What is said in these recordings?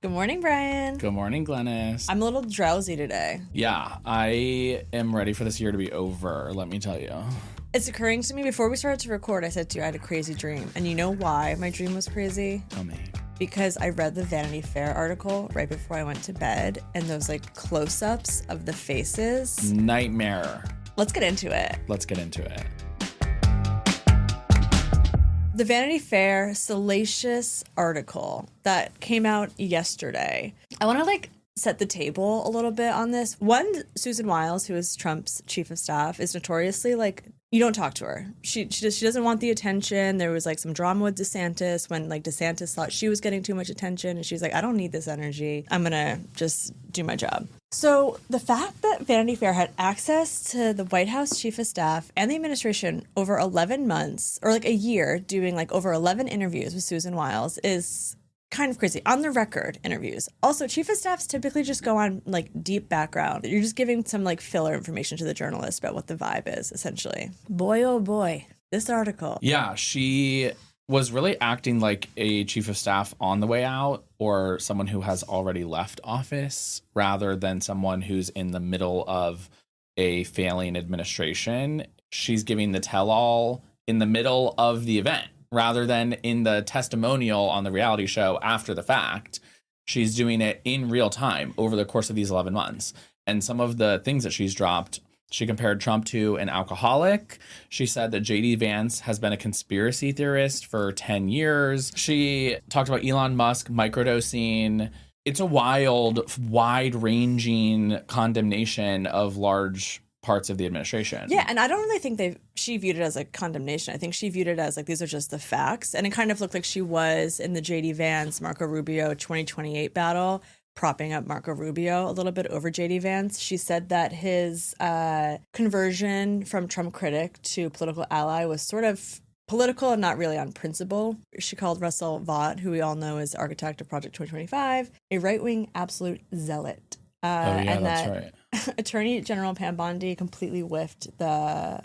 Good morning, Brian. Good morning, Glennis. I'm a little drowsy today. Yeah, I am ready for this year to be over, let me tell you. It's occurring to me, before we started to record, I said to you I had a crazy dream. And you know why my dream was crazy? Tell me. Because I read the Vanity Fair article right before I went to bed, and those close-ups of the faces. Nightmare. Let's get into it. The Vanity Fair salacious article that came out yesterday. I want to set the table a little bit on this. One, Susan Wiles, who is Trump's chief of staff, is notoriously you don't talk to her. She doesn't want the attention. There was some drama with DeSantis when DeSantis thought she was getting too much attention, and she's like, I don't need this energy. I'm gonna just do my job. So the fact that Vanity Fair had access to the White House chief of staff and the administration over 11 months, or a year, doing over 11 interviews with Susan Wiles is kind of crazy. On the record interviews. Also, chief of staffs typically just go on deep background. You're just giving some filler information to the journalist about what the vibe is, essentially. Boy, oh boy, this article. Yeah, she was really acting like a chief of staff on the way out, or someone who has already left office, rather than someone who's in the middle of a failing administration. She's giving the tell-all in the middle of the event, rather than in the testimonial on the reality show after the fact. She's doing it in real time over the course of these 11 months. And some of the things that she's dropped, she compared Trump to an alcoholic. She said that J.D. Vance has been a conspiracy theorist for 10 years. She talked about Elon Musk microdosing. It's a wild, wide-ranging condemnation of large parts of the administration. Yeah, and I don't really think she viewed it as a condemnation. I think she viewed it as these are just the facts. And it kind of looked like she was in the J.D. Vance, Marco Rubio 2028 battle, propping up Marco Rubio a little bit over J.D. Vance. She said that his conversion from Trump critic to political ally was sort of political and not really on principle. She called Russell Vought, who we all know is architect of Project 2025, a right-wing absolute zealot. That's right. Attorney General Pam Bondi completely whiffed the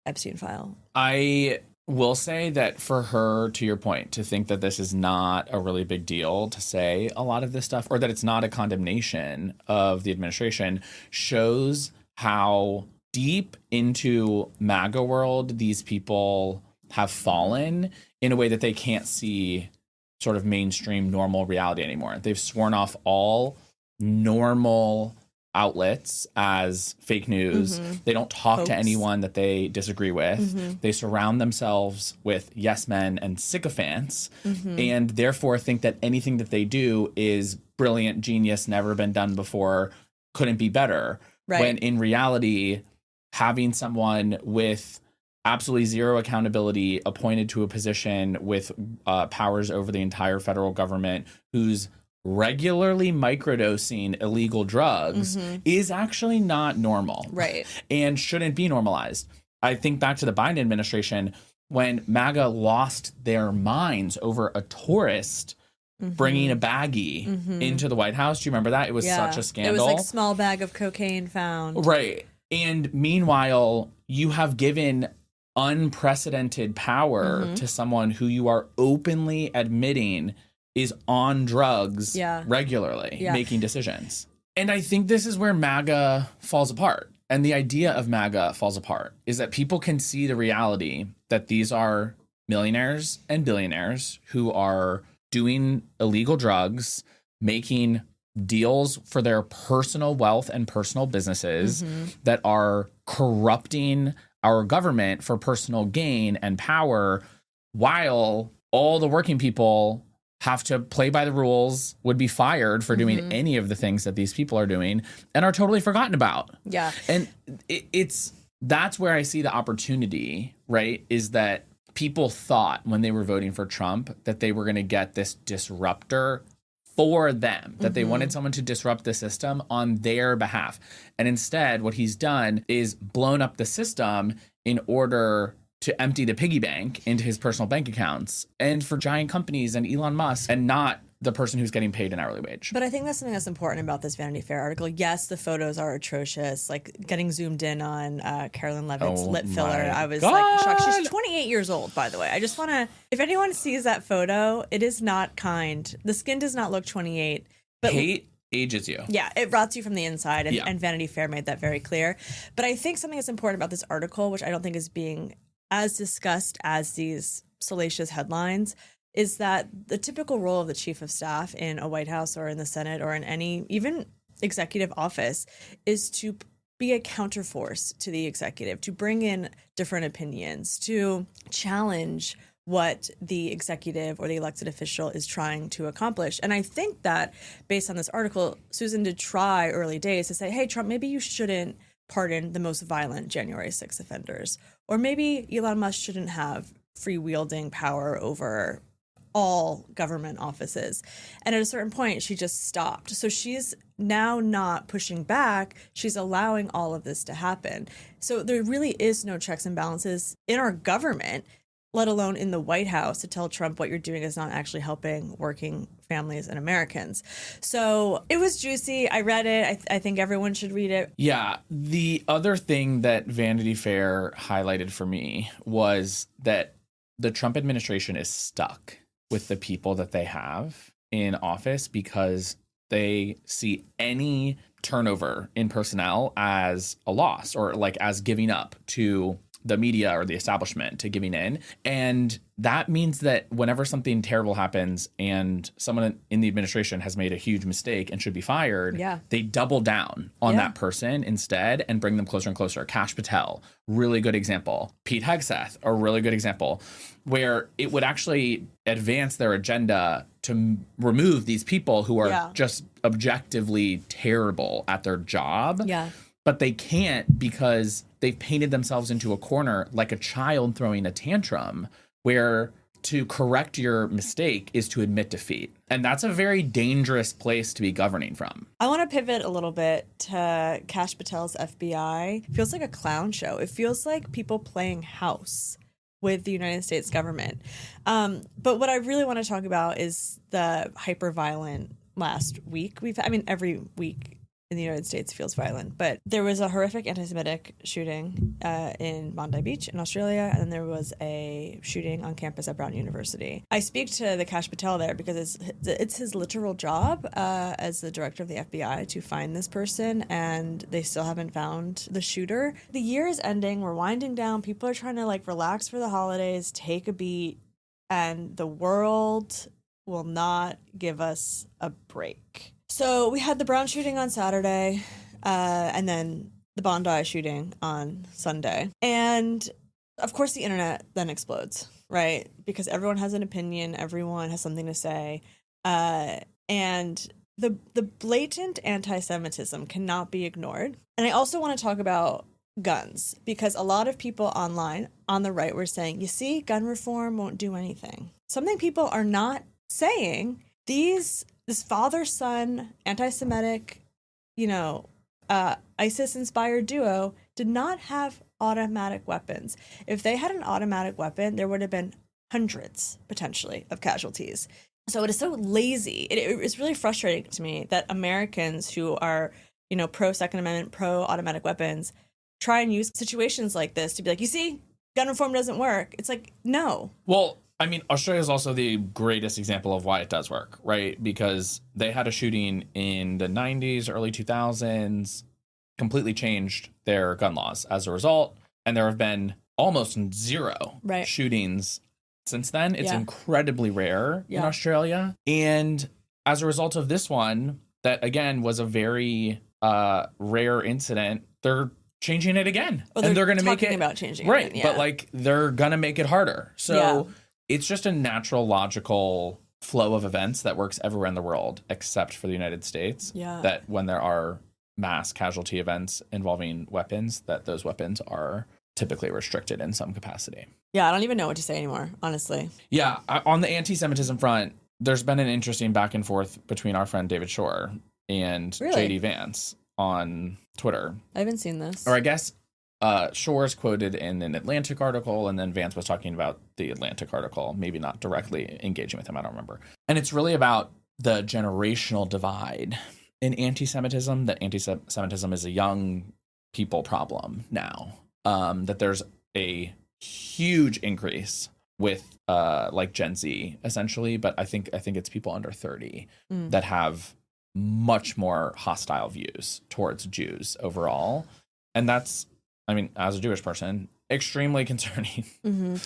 Epstein file. I will say that for her, to your point, to think that this is not a really big deal to say a lot of this stuff, or that it's not a condemnation of the administration, shows how deep into MAGA world these people have fallen in a way that they can't see sort of mainstream normal reality anymore. They've sworn off all normal outlets as fake news. Mm-hmm. They don't talk to anyone that they disagree with. Mm-hmm. They surround themselves with yes men and sycophants, and therefore think that anything that they do is brilliant, genius, never been done before, couldn't be better. Right. When in reality, having someone with absolutely zero accountability appointed to a position with powers over the entire federal government, who's regularly microdosing illegal drugs, is actually not normal. Right. And shouldn't be normalized. I think back to the Biden administration when MAGA lost their minds over a tourist bringing a baggie into the White House. Do you remember that? It was such a scandal. It was small bag of cocaine found. Right. And meanwhile, you have given unprecedented power to someone who you are openly admitting is on drugs regularly, making decisions. And I think this is where MAGA falls apart. And the idea of MAGA falls apart is that people can see the reality that these are millionaires and billionaires who are doing illegal drugs, making deals for their personal wealth and personal businesses that are corrupting our government for personal gain and power, while all the working people have to play by the rules, would be fired for doing any of the things that these people are doing, and are totally forgotten about. Yeah. And that's where I see the opportunity, right? Is that people thought when they were voting for Trump that they were going to get this disruptor for them, that they wanted someone to disrupt the system on their behalf. And instead, what he's done is blown up the system in order to empty the piggy bank into his personal bank accounts, and for giant companies and Elon Musk, and not the person who's getting paid an hourly wage. But I think that's something that's important about this Vanity Fair article. Yes, the photos are atrocious. Getting zoomed in on Carolyn Levitt's lip filler, I was shocked. She's 28 years old, by the way. I just want to, if anyone sees that photo, it is not kind. The skin does not look 28. But hate ages you. Yeah, it rots you from the inside, and Vanity Fair made that very clear. But I think something that's important about this article, which I don't think is being as discussed as these salacious headlines, is that the typical role of the chief of staff in a White House or in the Senate or in any even executive office is to be a counterforce to the executive, to bring in different opinions, to challenge what the executive or the elected official is trying to accomplish. And I think that based on this article, Susan did try early days to say, hey, Trump, maybe you shouldn't pardon the most violent January 6th offenders. Or maybe Elon Musk shouldn't have free-wielding power over all government offices. And at a certain point, she just stopped. So she's now not pushing back. She's allowing all of this to happen. So there really is no checks and balances in our government, let alone in the White House, to tell Trump what you're doing is not actually helping working families and Americans. So it was juicy. I read it. I think everyone should read it. Yeah. The other thing that Vanity Fair highlighted for me was that the Trump administration is stuck with the people that they have in office because they see any turnover in personnel as a loss or like as giving up to the media or the establishment, to giving in. And that means that whenever something terrible happens and someone in the administration has made a huge mistake and should be fired, they double down on that person instead and bring them closer and closer. Kash Patel, really good example. Pete Hegseth, a really good example, where it would actually advance their agenda to remove these people who are just objectively terrible at their job. Yeah. But they can't because they've painted themselves into a corner like a child throwing a tantrum, where to correct your mistake is to admit defeat. And that's a very dangerous place to be governing from. I want to pivot a little bit to Kash Patel's FBI. It feels like a clown show. It feels like people playing house with the United States government. But what I really want to talk about is the hyper-violent last week. Every week in the United States feels violent, but there was a horrific anti-Semitic shooting in Bondi Beach in Australia, and then there was a shooting on campus at Brown University. I speak to the Kash Patel there because it's his literal job as the director of the FBI to find this person, and they still haven't found the shooter. The year is ending. We're winding down. People are trying to relax for the holidays, take a beat, and the world will not give us a break. So we had the Brown shooting on Saturday, and then the Bondi shooting on Sunday. And of course the internet then explodes, right? Because everyone has an opinion, everyone has something to say. And the blatant anti-Semitism cannot be ignored. And I also want to talk about guns, because a lot of people online on the right were saying, you see, gun reform won't do anything. Something people are not saying, this father-son, anti-Semitic, ISIS-inspired duo did not have automatic weapons. If they had an automatic weapon, there would have been hundreds, potentially, of casualties. So it is so lazy. It's really frustrating to me that Americans who are, pro-Second Amendment, pro-automatic weapons, try and use situations like this to be like, you see, gun reform doesn't work. It's like, no. Well, Australia is also the greatest example of why it does work, right? Because they had a shooting in the 90s, early 2000s, completely changed their gun laws as a result. And there have been almost zero shootings since then. It's incredibly rare in Australia. And as a result of this one, that again was a very rare incident, they're changing it again. Well, and they're going to make it about changing right. It again, But they're going to make it harder. So it's just a natural, logical flow of events that works everywhere in the world, except for the United States. Yeah. That when there are mass casualty events involving weapons, that those weapons are typically restricted in some capacity. Yeah, I don't even know what to say anymore, honestly. Yeah, on the anti-Semitism front, there's been an interesting back and forth between our friend David Shore and JD Vance on Twitter. I haven't seen this. Or I guess Shore's quoted in an Atlantic article, and then Vance was talking about the Atlantic article, maybe not directly engaging with him, I don't remember. And it's really about the generational divide in anti-Semitism, that anti-Semitism is a young people problem now, that there's a huge increase with Gen Z, essentially, but I think it's people under 30 that have much more hostile views towards Jews overall. And that's, I mean, as a Jewish person, extremely concerning. Mm-hmm.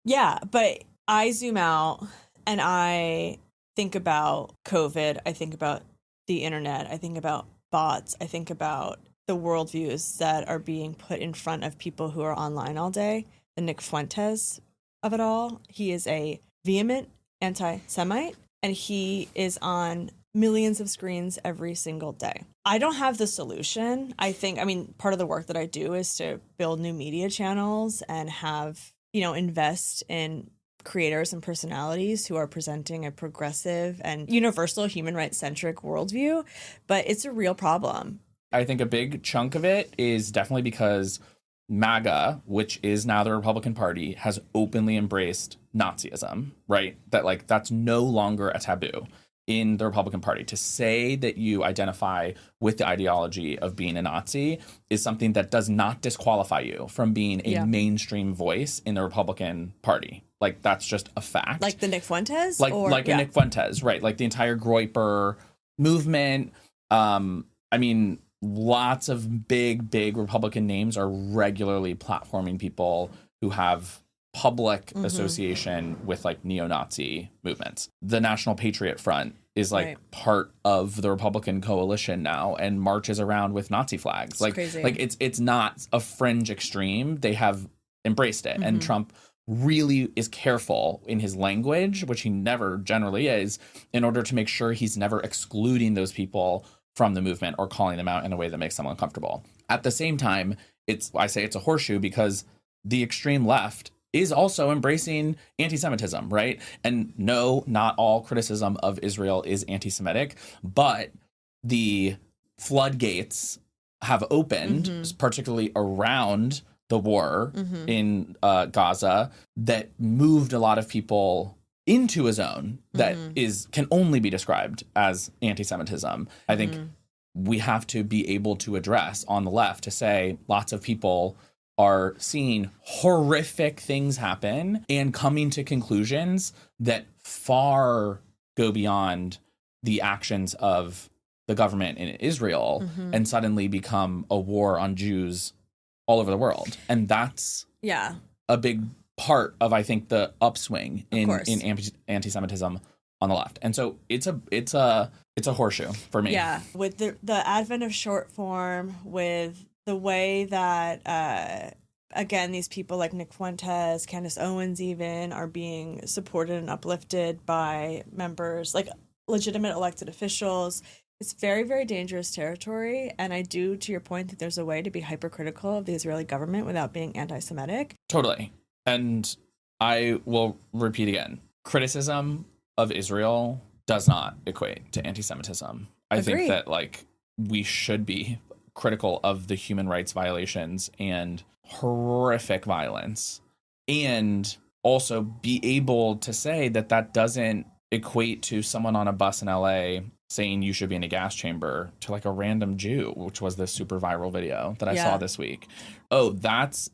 Yeah, but I zoom out and I think about COVID. I think about the internet. I think about bots. I think about the worldviews that are being put in front of people who are online all day. The Nick Fuentes of it all. He is a vehement anti-Semite, and he is on millions of screens every single day. I don't have the solution. I mean, part of the work that I do is to build new media channels and have, invest in creators and personalities who are presenting a progressive and universal human rights centric worldview. But it's a real problem. I think a big chunk of it is definitely because MAGA, which is now the Republican Party, has openly embraced Nazism, right? That that's no longer a taboo in the Republican Party. To say that you identify with the ideology of being a Nazi is something that does not disqualify you from being a mainstream voice in the Republican Party. Like, that's just a fact. Like the Nick Fuentes? Like Nick Fuentes, right? Like the entire Groyper movement. I mean, lots of big Republican names are regularly platforming people who have public association with like neo-Nazi movements. The National Patriot Front is like part of the Republican coalition now and marches around with Nazi flags. It's crazy. Like it's not a fringe extreme. They have embraced it. And Trump really is careful in his language, which he never generally is, in order to make sure he's never excluding those people from the movement or calling them out in a way that makes them uncomfortable. At the same time, I say it's a horseshoe because the extreme left is also embracing anti-Semitism, right? And no, not all criticism of Israel is anti-Semitic, but the floodgates have opened, particularly around the war in Gaza, that moved a lot of people into a zone that can only be described as anti-Semitism. I think we have to be able to address on the left to say lots of people are seeing horrific things happen and coming to conclusions that far go beyond the actions of the government in Israel and suddenly become a war on Jews all over the world. And that's a big part of, I think, the upswing in anti-Semitism on the left. And so it's a horseshoe for me. Yeah. With the advent of short form, with the way that, again, these people like Nick Fuentes, Candace Owens even, are being supported and uplifted by members, like legitimate elected officials. It's very, very dangerous territory. And I do, to your point, think there's a way to be hypercritical of the Israeli government without being anti-Semitic. Totally. And I will repeat again, criticism of Israel does not equate to anti-Semitism. I think that we should be critical of the human rights violations and horrific violence, and also be able to say that doesn't equate to someone on a bus in LA saying you should be in a gas chamber to like a random Jew, which was this super viral video that I saw this week. Oh, that's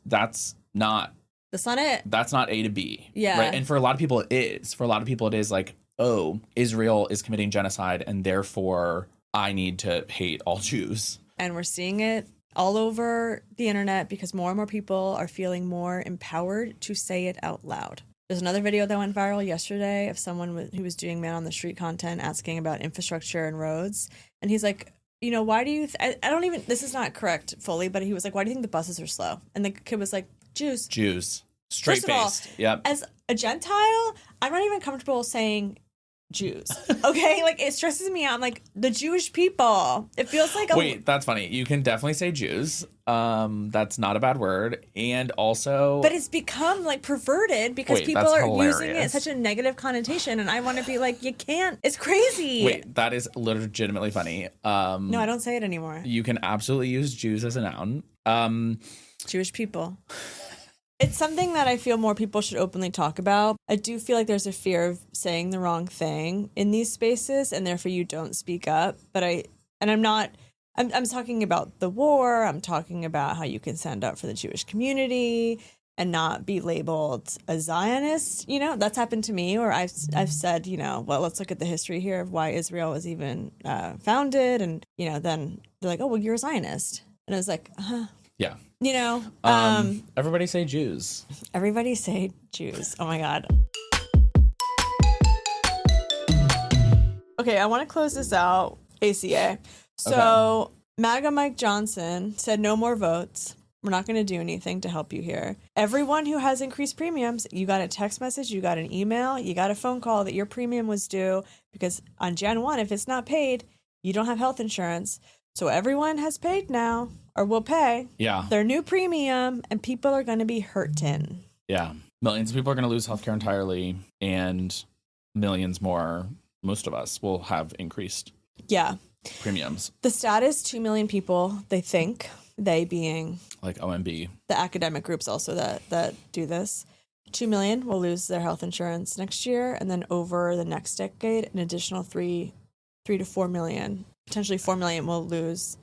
not it. That's not A to B. Yeah. Right. And for a lot of people it is. For a lot of people it is like, oh, Israel is committing genocide and therefore I need to hate all Jews. And we're seeing it all over the internet because more and more people are feeling more empowered to say it out loud. There's another video that went viral yesterday of someone who was doing man on the street content asking about infrastructure and roads. And he's like, why do you, I don't even, this is not correct fully, but he was like, why do you think the buses are slow? And the kid was like, Jews. Straight-faced. Yep. As a Gentile, I'm not even comfortable saying Jews. Okay? Like, it stresses me out. I'm like, the Jewish people. It feels like Wait, that's funny. You can definitely say Jews. That's not a bad word. And also... But it's become, like, perverted because people are using it in such a negative connotation. And I want to be like, you can't. It's crazy. Wait, that is legitimately funny. No, I don't say it anymore. You can absolutely use Jews as a noun. Jewish people. It's something that I feel more people should openly talk about. I do feel like there's a fear of saying the wrong thing in these spaces, and therefore you don't speak up. But I'm talking about the war. I'm talking about how you can stand up for the Jewish community. and not be labeled a Zionist. You know, that's happened to me, or I've said, you know, well, let's look at the history here of why Israel was even founded. And, you know, then they're like, oh, well, you're a Zionist. And I was like, yeah. You know, everybody say Jews. Everybody say Jews. Oh my God. Okay, I want to close this out. ACA. So MAGA Mike Johnson said no more votes. We're not going to do anything to help you here. Everyone who has increased premiums, you got a text message, you got an email, you got a phone call that your premium was due because on Jan 1, if it's not paid, you don't have health insurance. So everyone has paid now or will pay their new premium, and people are going to be hurting. Yeah. Millions of people are going to lose healthcare entirely, and millions more, most of us, will have increased premiums. The stat is 2 million people, they think. They being like OMB, the academic groups also that do this. 2 million will lose their health insurance next year, and then over the next decade, an additional 3 to 4 million, potentially 4 million will lose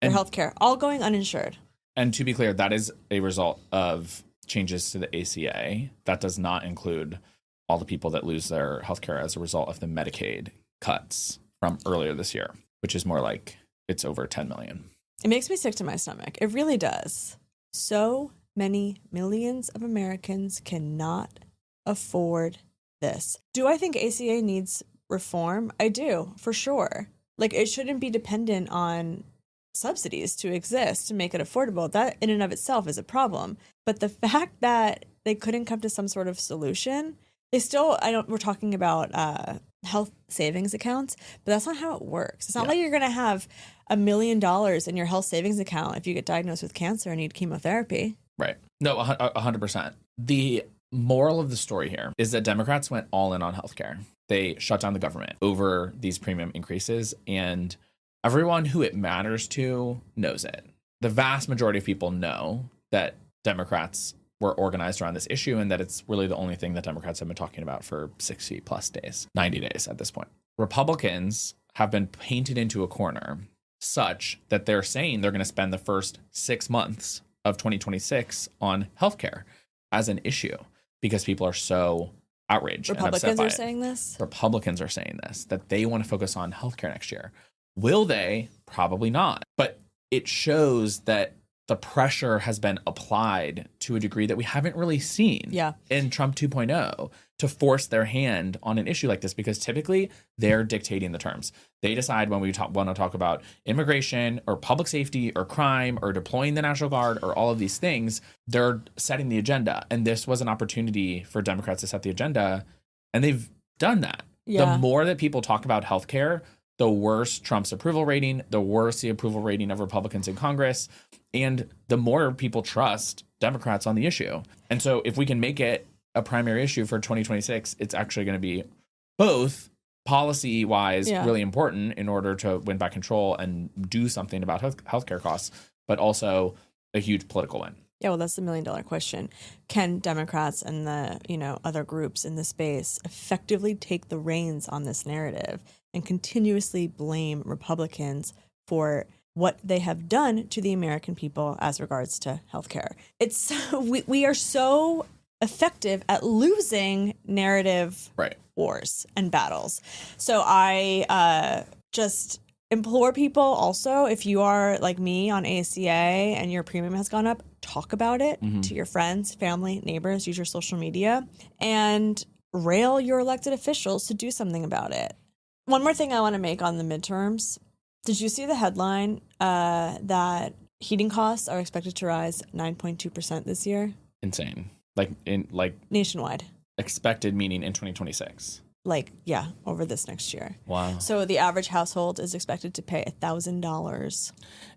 their health care, all going uninsured. And to be clear, that is a result of changes to the ACA. That does not include all the people that lose their health care as a result of the Medicaid cuts from earlier this year, which is more like it's over 10 million. It makes me sick to my stomach. It really does. So many millions of Americans cannot afford this. Do I think ACA needs reform? I do, for sure. Like, it shouldn't be dependent on subsidies to exist to make it affordable. That in and of itself is a problem. But the fact that they couldn't come to some sort of solution, we're talking about health savings accounts, but that's not how it works. It's not like you're going to have $1 million in your health savings account if you get diagnosed with cancer and need chemotherapy. Right. No, 100%. The moral of the story here is that Democrats went all in on healthcare. They shut down the government over these premium increases, and everyone who it matters to knows it. The vast majority of people know that Democrats were organized around this issue, and that it's really the only thing that Democrats have been talking about for 60 plus days, 90 days at this point. Republicans have been painted into a corner such that they're saying they're going to spend the first 6 months of 2026 on healthcare as an issue because people are so outraged. Republicans are saying this? Republicans are saying this, that they want to focus on healthcare next year. Will they? Probably not. But it shows that the pressure has been applied to a degree that we haven't really seen in Trump 2.0 to force their hand on an issue like this, because typically they're dictating the terms. They decide when we want to talk about immigration or public safety or crime or deploying the National Guard or all of these things. They're setting the agenda. And this was an opportunity for Democrats to set the agenda. And they've done that. Yeah. The more that people talk about healthcare, the worse Trump's approval rating, the worse the approval rating of Republicans in Congress, and the more people trust Democrats on the issue. And so if we can make it a primary issue for 2026, it's actually going to be both policy-wise really important in order to win back control and do something about healthcare costs, but also a huge political win. Yeah, well, that's the $1 million question. Can Democrats and the other groups in the space effectively take the reins on this narrative and continuously blame Republicans for what they have done to the American people as regards to healthcare? It's we are so effective at losing narrative wars and battles. So I just implore people also, if you are like me on ACA and your premium has gone up, talk about it to your friends, family, neighbors, use your social media, and rail your elected officials to do something about it. One more thing I want to make on the midterms. Did you see the headline that heating costs are expected to rise 9.2% this year? Insane. Like nationwide. Expected meaning in 2026. Over this next year. Wow. So the average household is expected to pay $1,000.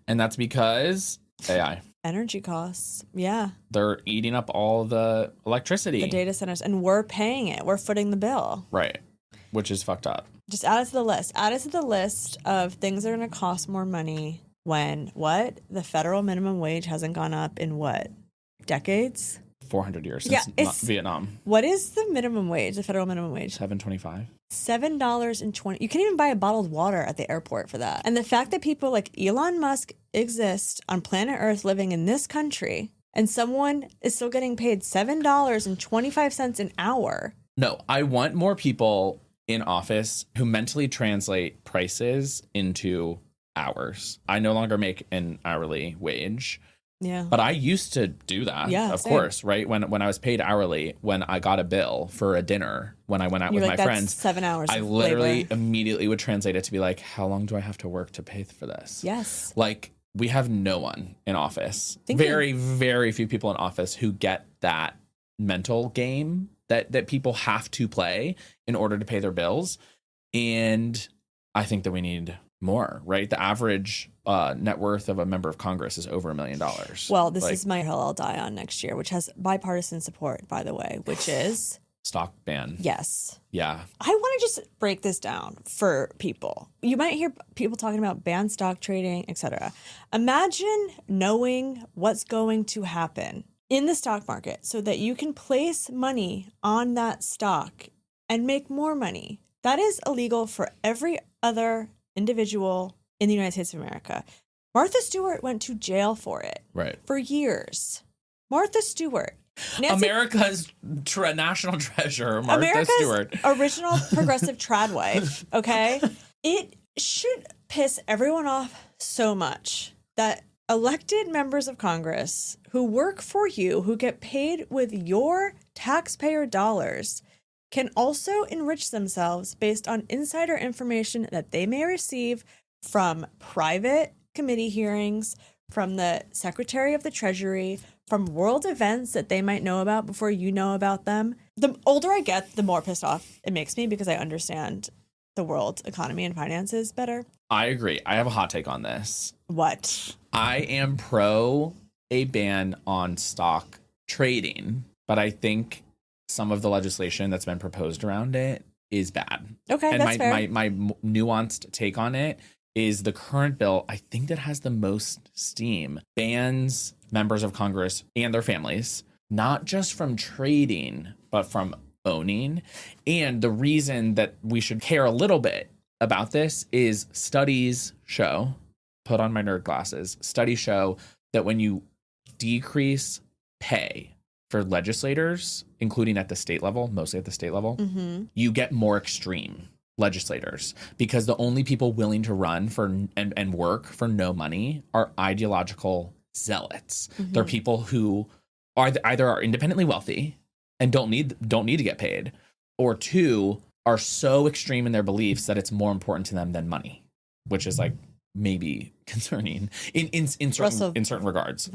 And that's because AI. Energy costs. Yeah. They're eating up all the electricity. The data centers. And we're paying it. We're footing the bill. Right. Which is fucked up. Just add it to the list. Add it to the list of things that are going to cost more money when the federal minimum wage hasn't gone up in decades? 400 years since Vietnam. What is the minimum wage, the federal minimum wage? $7.25. $7.20. You can't even buy a bottled water at the airport for that. And the fact that people like Elon Musk exist on planet Earth living in this country and someone is still getting paid $7.25 an hour. No, I want more people in office who mentally translate prices into hours. I no longer make an hourly wage. Yeah. But I used to do that, of course, right? When I was paid hourly, when I got a bill for a dinner, when I went out with my friends, 7 hours. I literally immediately would translate it to be like, how long do I have to work to pay for this? Yes. Like, we have no one in office. Very, very few people in office who get that mental game that people have to play in order to pay their bills. And I think that we need more, right? The average net worth of a member of Congress is over $1 million. Well, this is my hill I'll die on next year, which has bipartisan support, by the way, which is stock ban. Yes. Yeah. I want to just break this down for people. You might hear people talking about ban stock trading, etc. Imagine knowing what's going to happen in the stock market so that you can place money on that stock and make more money. That is illegal for every other individual in the United States of America. Martha Stewart went to jail for it. Right. For years. Martha Stewart. America's national treasure, Martha America's Stewart. Original progressive trad wife, okay? It should piss everyone off so much that elected members of Congress who work for you, who get paid with your taxpayer dollars, can also enrich themselves based on insider information that they may receive from private committee hearings, from the Secretary of the Treasury, from world events that they might know about before you know about them. The older I get, the more pissed off it makes me because I understand the world economy and finances better. I agree. I have a hot take on this. What? I am pro a ban on stock trading, but I think some of the legislation that's been proposed around it is bad. Okay, and that's fair. My nuanced take on it is the current bill, I think that has the most steam, bans members of Congress and their families, not just from trading, but from owning. And the reason that we should care a little bit about this is studies show, put on my nerd glasses, studies show that when you decrease pay for legislators, including at the state level, mostly at the state level, you get more extreme legislators, because the only people willing to run for and work for no money are ideological zealots. They're people who are either independently wealthy and don't need to get paid, or two, are so extreme in their beliefs that it's more important to them than money, which is like maybe concerning in certain regards.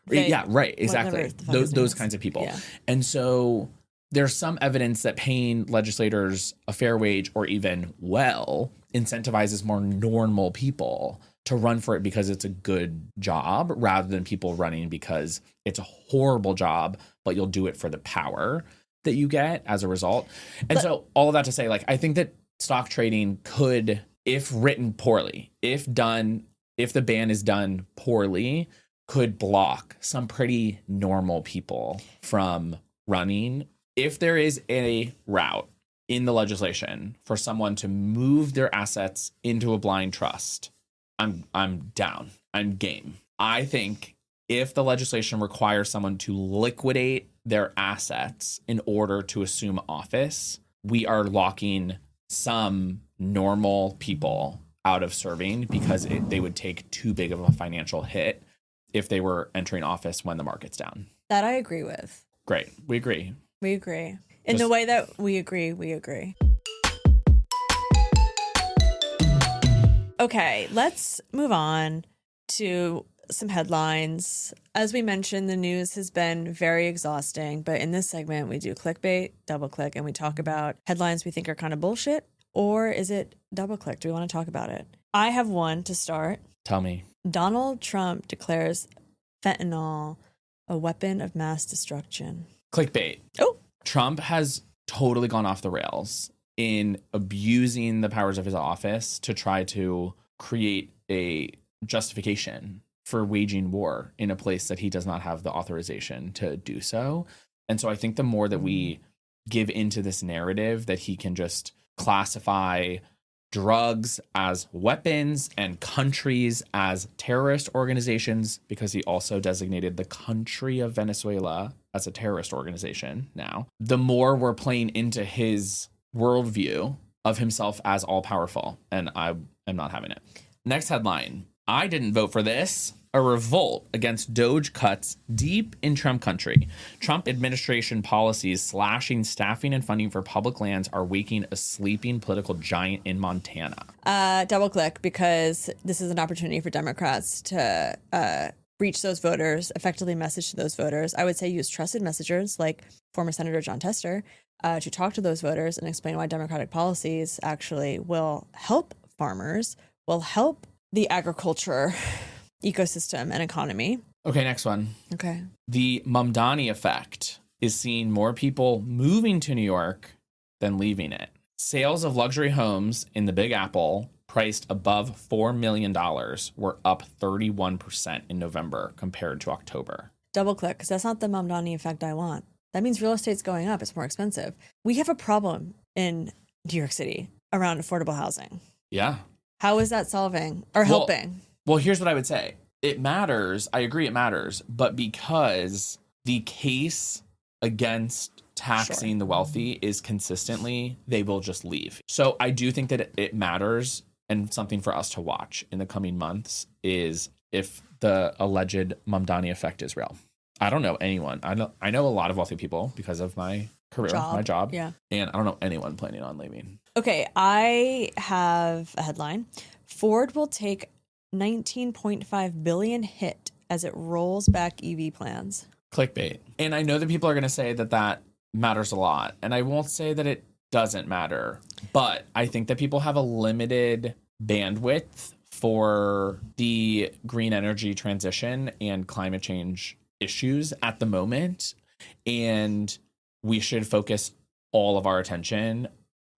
Yeah, right, exactly. Those kinds of people. Yeah. And so there's some evidence that paying legislators a fair wage or even incentivizes more normal people to run for it because it's a good job, rather than people running because it's a horrible job, but you'll do it for the power that you get as a result. And so all of that to say, like, I think that stock trading could, if written poorly, if the ban is done poorly, could block some pretty normal people from running. If there is a route in the legislation for someone to move their assets into a blind trust, I'm down. I'm game. I think if the legislation requires someone to liquidate their assets in order to assume office, we are locking some normal people out of serving because they would take too big of a financial hit if they were entering office when the market's down. That I agree with. Great. We agree. We agree. In the way that we agree, we agree. Okay, let's move on to some headlines. As we mentioned, the news has been very exhausting, but in this segment, we do clickbait, double click, and we talk about headlines we think are kind of bullshit, or is it double click? Do we want to talk about it? I have one to start. Tell me. Donald Trump declares fentanyl a weapon of mass destruction. Clickbait. Oh. Trump has totally gone off the rails in abusing the powers of his office to try to create a justification for waging war in a place that he does not have the authorization to do so. And so I think the more that we give into this narrative that he can just classify drugs as weapons and countries as terrorist organizations, because he also designated the country of Venezuela as a terrorist organization now, the more we're playing into his worldview of himself as all-powerful, and I am not having it. Next headline, I didn't vote for this. A revolt against DOGE cuts deep in Trump country. Trump administration policies slashing staffing and funding for public lands are waking a sleeping political giant in Montana. Double click, because this is an opportunity for Democrats to reach those voters, effectively message to those voters. I would say use trusted messengers like former Senator John Tester to talk to those voters and explain why Democratic policies actually will help farmers, will help the agriculture ecosystem and economy. Okay, next one. Okay. The Mamdani effect is seeing more people moving to New York than leaving it. Sales of luxury homes in the Big Apple priced above $4 million were up 31% in November compared to October. Double click, because that's not the Mamdani effect I want. That means real estate's going up. It's more expensive. We have a problem in New York City around affordable housing. Yeah. How is that solving or helping? Well, here's what I would say. It matters. I agree it matters. But because the case against taxing the wealthy is consistently, they will just leave. So I do think that it matters, and something for us to watch in the coming months is if the alleged Mamdani effect is real. I don't know anyone. I know a lot of wealthy people because of my career, my job. Yeah. And I don't know anyone planning on leaving. Okay, I have a headline. Ford will take $19.5 billion hit as it rolls back EV plans. Clickbait. And I know that people are going to say that matters a lot. And I won't say that it doesn't matter. But I think that people have a limited bandwidth for the green energy transition and climate change issues at the moment. And we should focus all of our attention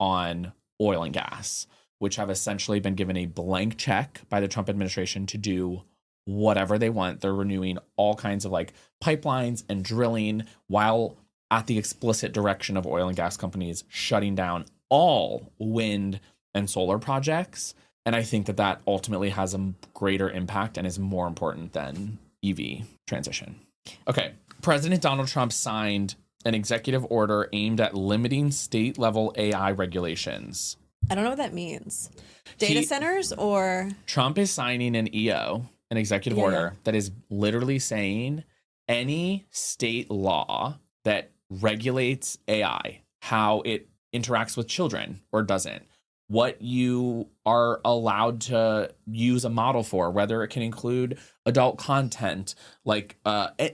on oil and gas, which have essentially been given a blank check by the Trump administration to do whatever they want. They're renewing all kinds of like pipelines and drilling, while at the explicit direction of oil and gas companies shutting down all wind and solar projects. And I think that ultimately has a greater impact and is more important than EV transition. Okay. President Donald Trump signed an executive order aimed at limiting state-level AI regulations. I don't know what that means. Data centers or? Trump is signing an EO, an executive order, that is literally saying any state law that regulates AI, how it interacts with children or doesn't, what you are allowed to use a model for, whether it can include adult content, like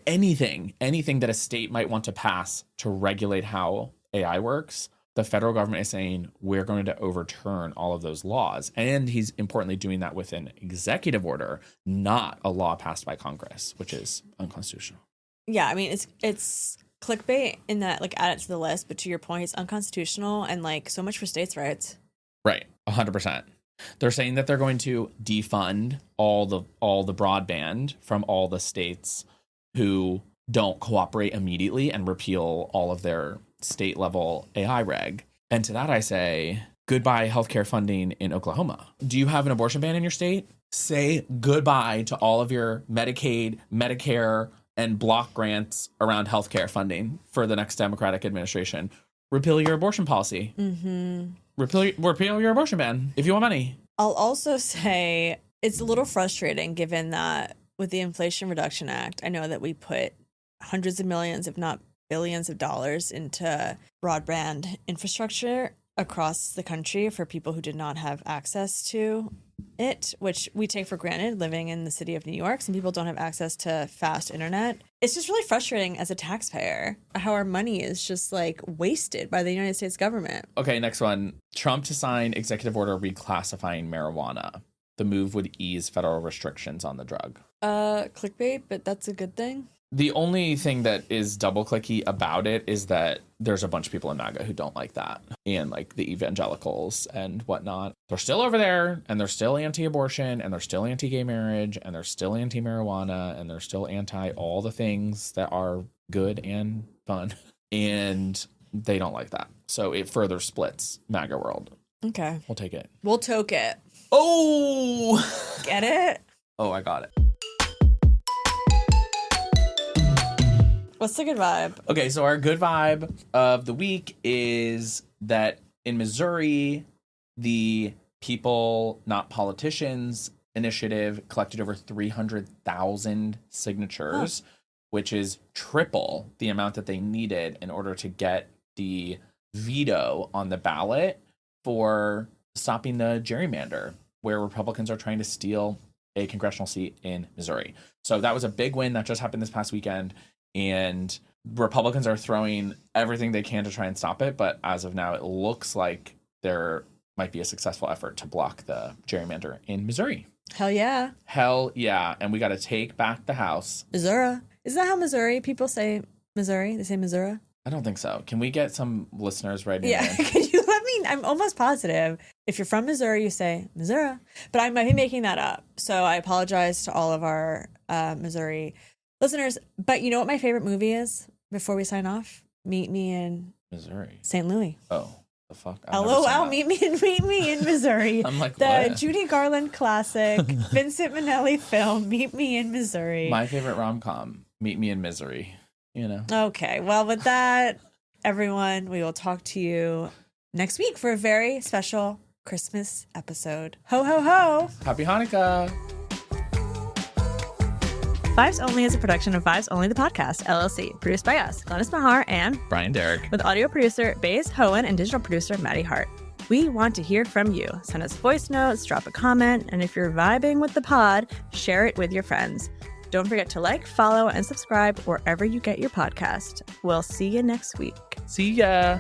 anything that a state might want to pass to regulate how AI works. The federal government is saying we're going to overturn all of those laws. And he's importantly doing that with an executive order, not a law passed by Congress, which is unconstitutional. Yeah, I mean, it's clickbait in that, like, add it to the list. But to your point, it's unconstitutional and like so much for states' rights. Right. 100%. They're saying that they're going to defund all the broadband from all the states who don't cooperate immediately and repeal all of their state level AI reg. And to that I say, goodbye healthcare funding in Oklahoma. Do you have an abortion ban in your state? Say goodbye to all of your Medicaid, Medicare, and block grants around healthcare funding for the next Democratic administration. Repeal your abortion policy. Mm-hmm. Repeal your abortion ban if you want money. I'll also say it's a little frustrating given that with the Inflation Reduction Act, I know that we put hundreds of millions, if not billions of dollars into broadband infrastructure across the country for people who did not have access to it, which we take for granted living in the city of New York. Some people don't have access to fast internet. It's just really frustrating as a taxpayer how our money is just like wasted by the United States government. Okay, next one. Trump to sign executive order reclassifying marijuana. The move would ease federal restrictions on the drug. Clickbait, but that's a good thing. The only thing that is double clicky about it is that there's a bunch of people in MAGA who don't like that. And like the evangelicals and whatnot. They're still over there and they're still anti-abortion and they're still anti-gay marriage and they're still anti-marijuana and they're still anti all the things that are good and fun. And they don't like that. So it further splits MAGA world. Okay. We'll take it. We'll toke it. Oh! Get it? Oh, I got it. What's the good vibe? Okay, so our good vibe of the week is that in Missouri, the People Not Politicians initiative collected over 300,000 signatures, which is triple the amount that they needed in order to get the veto on the ballot for stopping the gerrymander, where Republicans are trying to steal a congressional seat in Missouri. So that was a big win that just happened this past weekend. And Republicans are throwing everything they can to try and stop it. But as of now, it looks like there might be a successful effort to block the gerrymander in Missouri. Hell yeah. Hell yeah. And we got to take back the House. Missouri. Isn't that how Missouri people say Missouri? They say Missouri? I don't think so. Can we get some listeners writing in? Can you let me? I'm almost positive. If you're from Missouri, you say Missouri. But I might be making that up. So I apologize to all of our Missouri listeners. But you know what my favorite movie is before we sign off? Meet Me in Missouri. St. Louis. Oh, the fuck? LOL, meet me in Missouri. I'm like, the what? Judy Garland classic, Vincent Minnelli film, Meet Me in Missouri. My favorite rom-com, Meet Me in Misery. You know. Okay. Well, with that, everyone, we will talk to you next week for a very special Christmas episode. Ho, ho, ho. Happy Hanukkah. Vibes Only is a production of Vibes Only the Podcast, LLC, produced by us, Glennis Meagher and Brian Derrick, with audio producer Baze Hohen and digital producer Maddie Hart. We want to hear from you. Send us voice notes, drop a comment, and if you're vibing with the pod, share it with your friends. Don't forget to like, follow, and subscribe wherever you get your podcast. We'll see you next week. See ya.